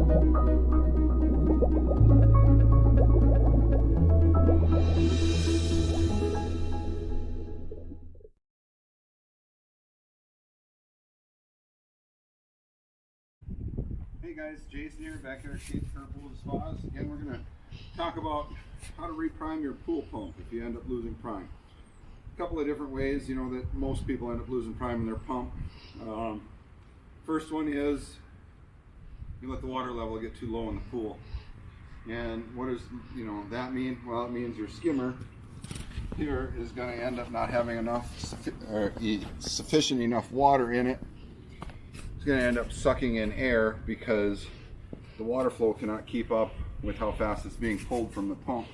Hey guys, Jason here, back here at Kerner Pools Spas. Again, we're going to talk about how to reprime your pool pump if you end up losing prime. A couple of different ways, you know, that most people end up losing prime in their pump. First one is you let the water level get too low in the pool. And what does that mean? Well, it means your skimmer here is going to end up not having sufficient enough water in it. It's going to end up sucking in air because the water flow cannot keep up with how fast it's being pulled from the pump.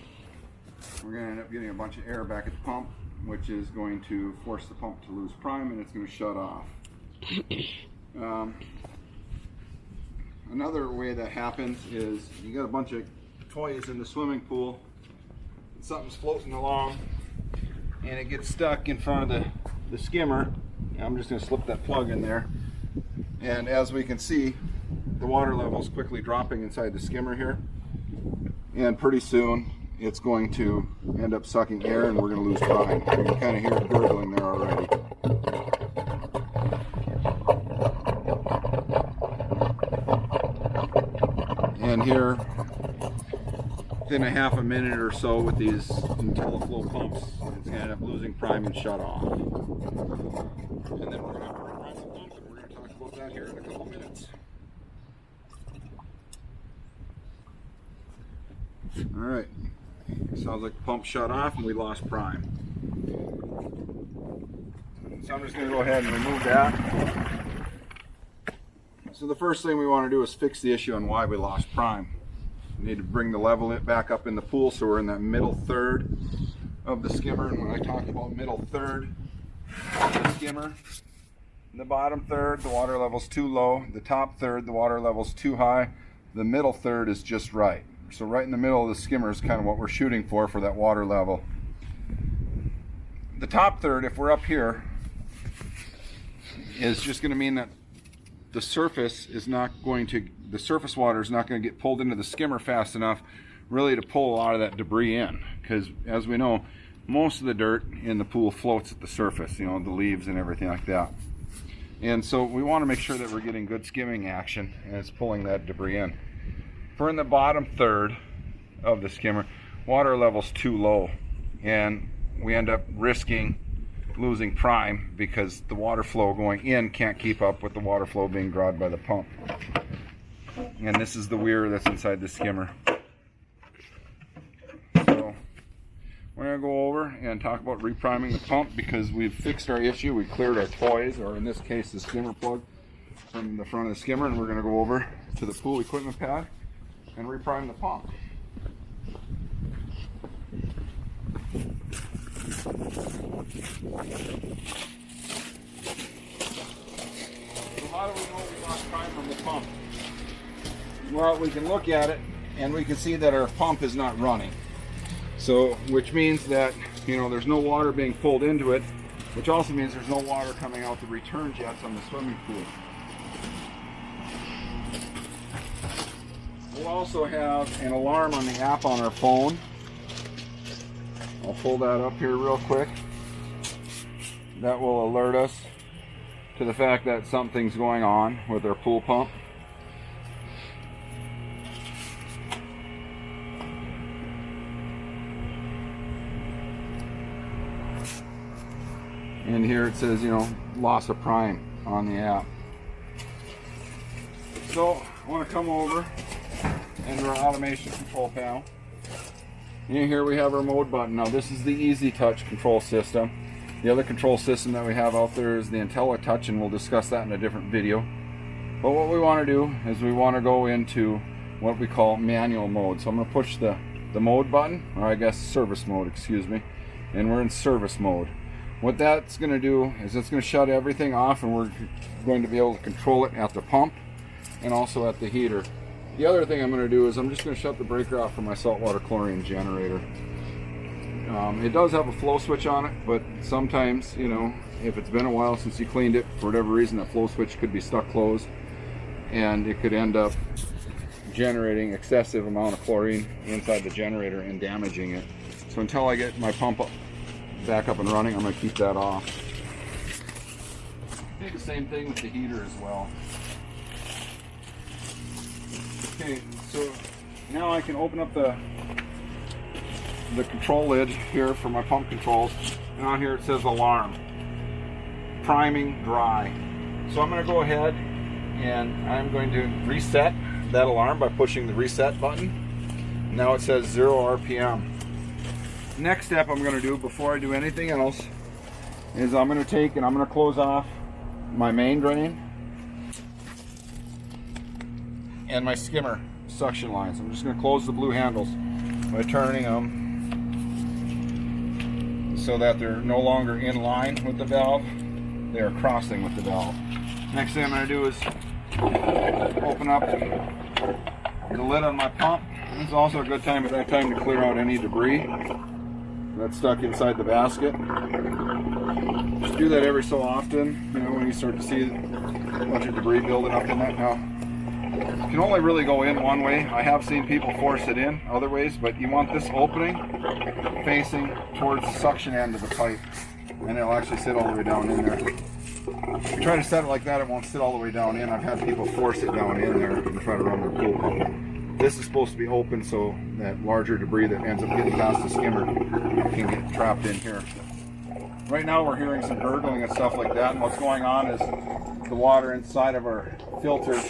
We're going to end up getting a bunch of air back at the pump, which is going to force the pump to lose prime, and it's going to shut off. Another way that happens is you got a bunch of toys in the swimming pool, and something's floating along, and it gets stuck in front of the skimmer. I'm just going to slip that plug in there. And as we can see, the water level is quickly dropping inside the skimmer here. And pretty soon, it's going to end up sucking air and we're going to lose prime. You can kind of hear it gurgling there already. And here, within a half a minute or so with these IntelliFlow pumps, it's going to end up losing prime and shut off. And then we're going to have to reprime the pump, and we're going to talk about that here in a couple minutes. Alright, sounds like the pump shut off and we lost prime. So I'm just going to go ahead and remove that. So the first thing we want to do is fix the issue on why we lost prime. We need to bring the level back up in the pool so we're in that middle third of the skimmer. And when I talk about middle third of the skimmer, in the bottom third the water level's too low, the top third the water level's too high, the middle third is just right. So right in the middle of the skimmer is kind of what we're shooting for that water level. The top third, if we're up here, is just going to mean that the surface water is not going to get pulled into the skimmer fast enough really to pull a lot of that debris in, because as we know, most of the dirt in the pool floats at the surface, you know, the leaves and everything like that. And so we want to make sure that we're getting good skimming action and it's pulling that debris in. If we're in the bottom third of the skimmer, water level's too low and we end up risking losing prime because the water flow going in can't keep up with the water flow being drawn by the pump. And this is the weir that's inside the skimmer. So we're going to go over and talk about repriming the pump because we've fixed our issue. We cleared our toys, or in this case the skimmer plug, from the front of the skimmer, and we're going to go over to the pool equipment pad and reprime the pump. So how do we know we lost prime from the pump? Well, we can look at it and we can see that our pump is not running. So, which means that, you know, there's no water being pulled into it, which also means there's no water coming out the return jets on the swimming pool. We'll also have an alarm on the app on our phone. I'll pull that up here real quick. That will alert us to the fact that something's going on with our pool pump. And here it says, you know, loss of prime on the app. So I want to come over into our automation control panel. And here we have our mode button. Now this is the Easy Touch control system. The other control system that we have out there is the IntelliTouch, and we'll discuss that in a different video. But what we want to do is we want to go into what we call manual mode. So I'm going to push the mode button, or I guess service mode, excuse me, and we're in service mode. What that's going to do is it's going to shut everything off, and we're going to be able to control it at the pump and also at the heater. The other thing I'm going to do is I'm just going to shut the breaker off for my saltwater chlorine generator. It does have a flow switch on it, but sometimes, you know, if it's been a while since you cleaned it, for whatever reason, that flow switch could be stuck closed, and it could end up generating excessive amount of chlorine inside the generator and damaging it. So until I get my pump back up and running, I'm going to keep that off. Do the same thing with the heater as well. Okay, so now I can open up the control lid here for my pump controls, and on here it says alarm, priming dry. So I'm going to go ahead and I'm going to reset that alarm by pushing the reset button. Now it says 0 RPM. Next step I'm going to do before I do anything else is I'm going to take and I'm going to close off my main drain and my skimmer suction lines. I'm just going to close the blue handles by turning them so that they're no longer in line with the valve, they are crossing with the valve. Next thing I'm going to do is open up the lid on my pump. This is also a good time at that time to clear out any debris that's stuck inside the basket. Just do that every so often, you know, when you start to see a bunch of debris building up in that. Now, you can only really go in one way. I have seen people force it in other ways, but you want this opening facing towards the suction end of the pipe, and it'll actually sit all the way down in there. If you try to set it like that, it won't sit all the way down in. I've had people force it down in there and try to run their pool pump. This is supposed to be open so that larger debris that ends up getting past the skimmer can get trapped in here. Right now we're hearing some gurgling and stuff like that, and what's going on is the water inside of our filter is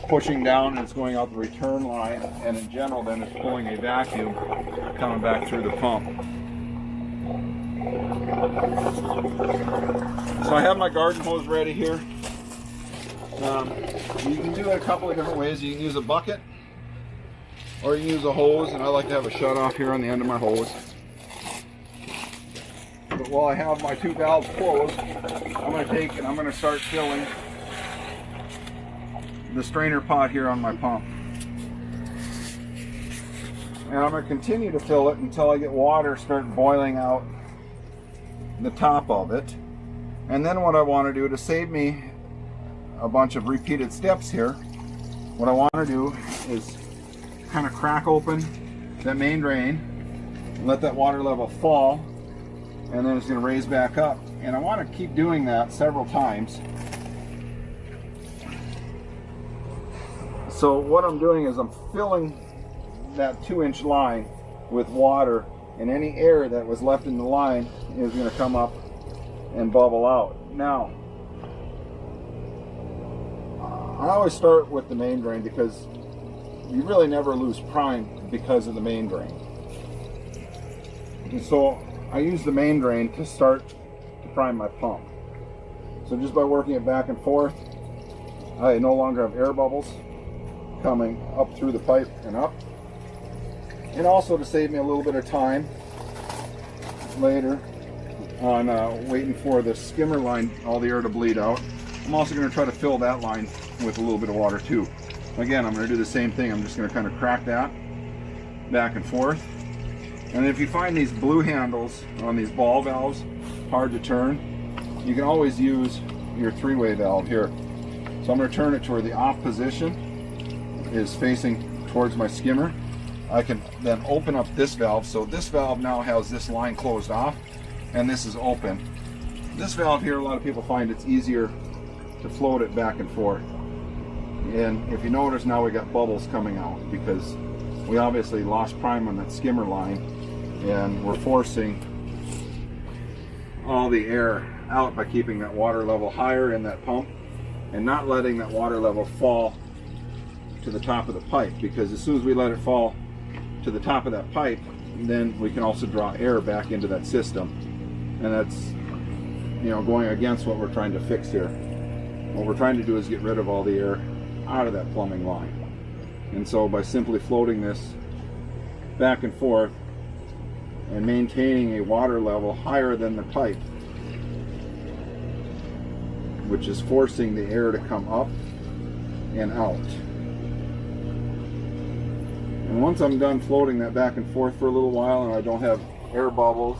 pushing down and it's going out the return line, and in general then it's pulling a vacuum coming back through the pump. So I have my garden hose ready here. You can do it a couple of different ways. You can use a bucket or you can use a hose, and I like to have a shut off here on the end of my hose. But while I have my two valves closed, I'm going to take and I'm going to start filling the strainer pot here on my pump. And I'm going to continue to fill it until I get water start boiling out the top of it. And then what I want to do to save me a bunch of repeated steps here, what I want to do is kind of crack open that main drain and let that water level fall, and then it's going to raise back up. And I want to keep doing that several times. So what I'm doing is I'm filling that 2-inch line with water, and any air that was left in the line is going to come up and bubble out. Now, I always start with the main drain because you really never lose prime because of the main drain. And so I use the main drain to start to prime my pump. So just by working it back and forth, I no longer have air bubbles coming up through the pipe and up. And also to save me a little bit of time later on waiting for the skimmer line, all the air to bleed out, I'm also going to try to fill that line with a little bit of water too. Again, I'm going to do the same thing. I'm just going to kind of crack that back and forth. And if you find these blue handles on these ball valves hard to turn, you can always use your 3-way valve here. So I'm going to turn it to where the off position is facing towards my skimmer. I can then open up this valve. So this valve now has this line closed off and this is open. This valve here, a lot of people find it's easier to float it back and forth. And if you notice, now we got bubbles coming out because we obviously lost prime on that skimmer line, and we're forcing all the air out by keeping that water level higher in that pump and not letting that water level fall to the top of the pipe, because as soon as we let it fall to the top of that pipe, then we can also draw air back into that system, and that's, you know, going against what we're trying to fix here. What we're trying to do is get rid of all the air out of that plumbing line. And so by simply floating this back and forth and maintaining a water level higher than the pipe, which is forcing the air to come up and out. And once I'm done floating that back and forth for a little while and I don't have air bubbles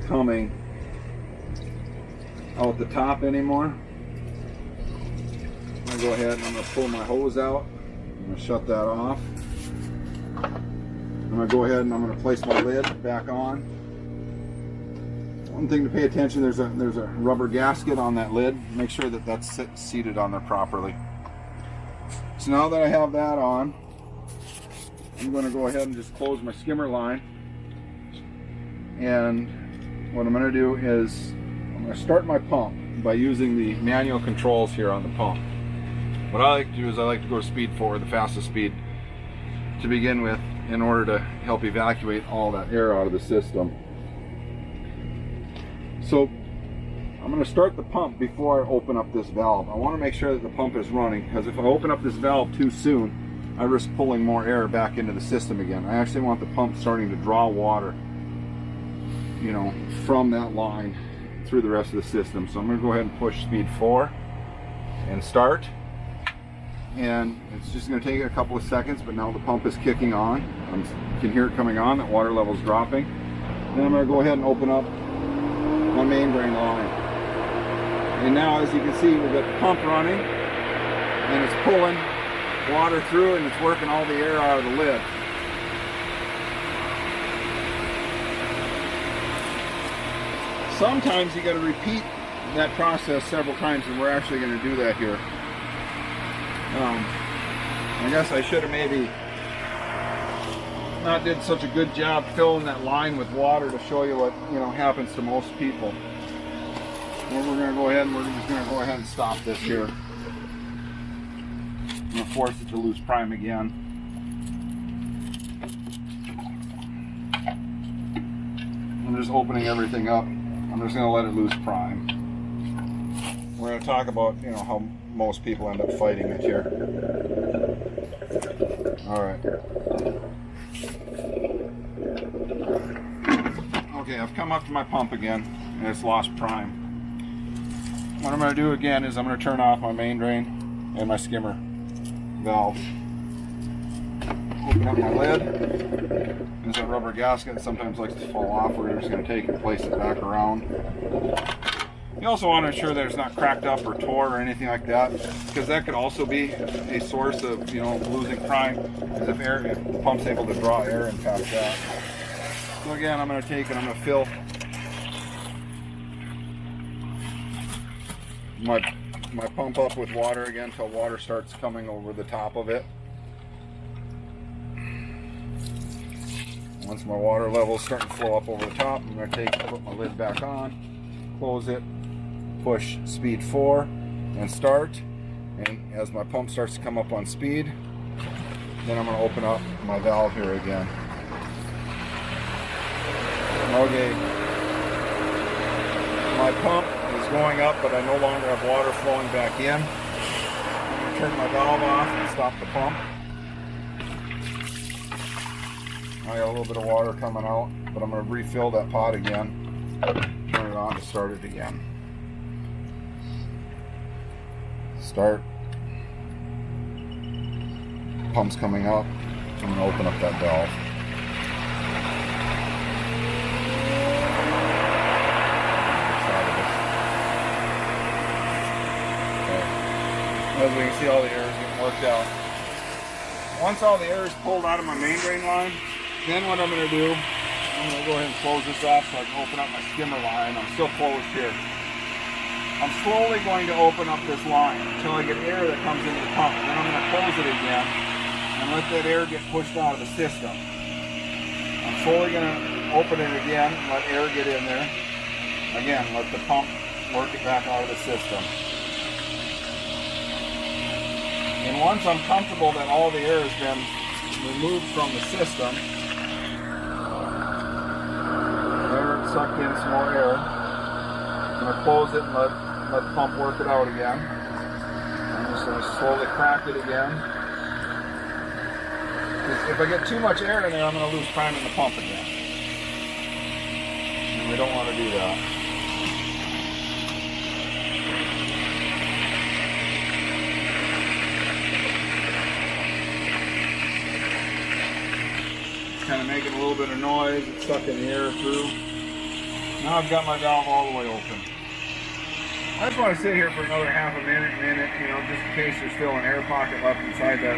coming out the top anymore, going to go ahead and I'm going to pull my hose out. I'm going to shut that off. I'm going to go ahead and I'm going to place my lid back on. One thing to pay attention, there's a rubber gasket on that lid. Make sure that that's seated on there properly. So now that I have that on, I'm going to go ahead and just close my skimmer line. And what I'm going to do is I'm going to start my pump by using the manual controls here on the pump. What I like to do is I like to go to speed 4, the fastest speed to begin with, in order to help evacuate all that air out of the system. So I'm going to start the pump before I open up this valve. I want to make sure that the pump is running, because if I open up this valve too soon, I risk pulling more air back into the system again. I actually want the pump starting to draw water, you know, from that line through the rest of the system. So I'm going to go ahead and push speed 4 and start. And it's just going to take a couple of seconds, but now the pump is kicking on. You can hear it coming on, that water level is dropping. Then I'm going to go ahead and open up my main drain line. And now, as you can see, we've got the pump running and it's pulling water through and it's working all the air out of the lid. Sometimes you got to repeat that process several times, and we're actually going to do that here. I guess I should have maybe not did such a good job filling that line with water to show you what, you know, happens to most people. Well, we're going to go ahead and we're just going to go ahead and stop this here. I'm going to force it to lose prime again. I'm just opening everything up. I'm just going to let it lose prime. We're going to talk about, you know, how most people end up fighting it here. All right. Okay, I've come up to my pump again, and it's lost prime. What I'm going to do again is I'm going to turn off my main drain and my skimmer valve. Open up my lid. There's a rubber gasket that sometimes likes to fall off. We're just going to take and place it back around. You also want to ensure that it's not cracked up or tore or anything like that, because that could also be a source of, you know, losing prime, because if the pump's able to draw air and past that. So again, I'm going to take and I'm going to fill my pump up with water again until water starts coming over the top of it. Once my water level is starting to flow up over the top, I'm going to put my lid back on, close it, push speed 4 and start. And as my pump starts to come up on speed, then I'm going to open up my valve here again. Okay, my pump is going up, but I no longer have water flowing back in. I'm going to turn my valve off and stop the pump. I got a little bit of water coming out, but I'm going to refill that pot again, turn it on to start it again. Start. Pump's coming up. I'm going to open up that valve. As we can see, all the air is getting worked out. Once all the air is pulled out of my main drain line, then what I'm going to do, I'm going to go ahead and close this off so I can open up my skimmer line. I'm still closed here. I'm slowly going to open up this line until I get air that comes into the pump. Then I'm going to close it again and let that air get pushed out of the system. I'm slowly going to open it again, let air get in there. Again, let the pump work it back out of the system. And once I'm comfortable that all the air has been removed from the system, there sucked in some more air. I'm going to close it and let the pump work it out again. I'm just going to slowly crack it again. If I get too much air in there, I'm going to lose prime in the pump again. And we don't want to do that. Kind of making a little bit of noise, it's sucking the air through. Now I've got my valve all the way open. I just want to sit here for another half a minute, you know, just in case there's still an air pocket left inside that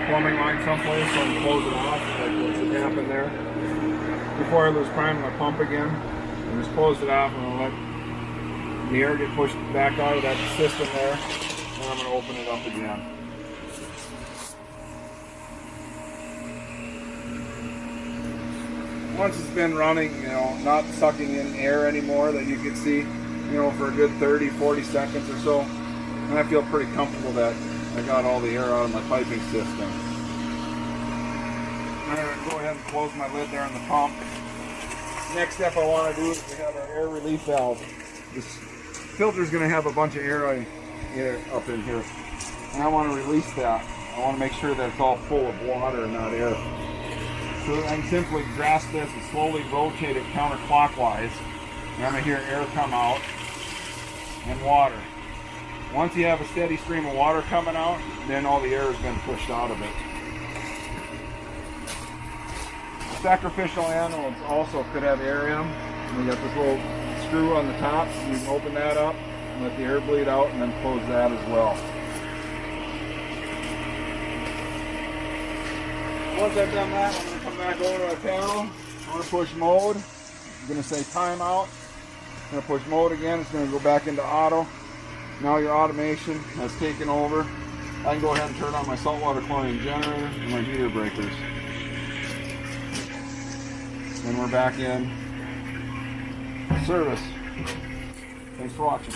plumbing line someplace, so I can close it off, like what should happen there. Before I lose prime my pump again, I just closed it off and I'll let the air get pushed back out of that system there, and I'm going to open it up again. Once it's been running, you know, not sucking in air anymore that you can see, you know, for a good 30-40 seconds or so, and I feel pretty comfortable that I got all the air out of my piping system. I'm going to go ahead and close my lid there on the pump. Next step I want to do is we have our air relief valve. This filter is going to have a bunch of air up in here, and I want to release that. I want to make sure that it's all full of water and not air. So I can simply grasp this and slowly rotate it counterclockwise, and I'm going to hear air come out and water. Once you have a steady stream of water coming out, then all the air has been pushed out of it. The sacrificial animals also could have air in them. We got this little screw on the top, so you can open that up and let the air bleed out, and then close that as well. Once I've done that, I'm going to come back over to my panel. I'm going to push mode. I'm going to say timeout. I'm going to push mode again. It's going to go back into auto. Now your automation has taken over. I can go ahead and turn on my saltwater chlorine generator and my heater breakers. And we're back in service. Thanks for watching.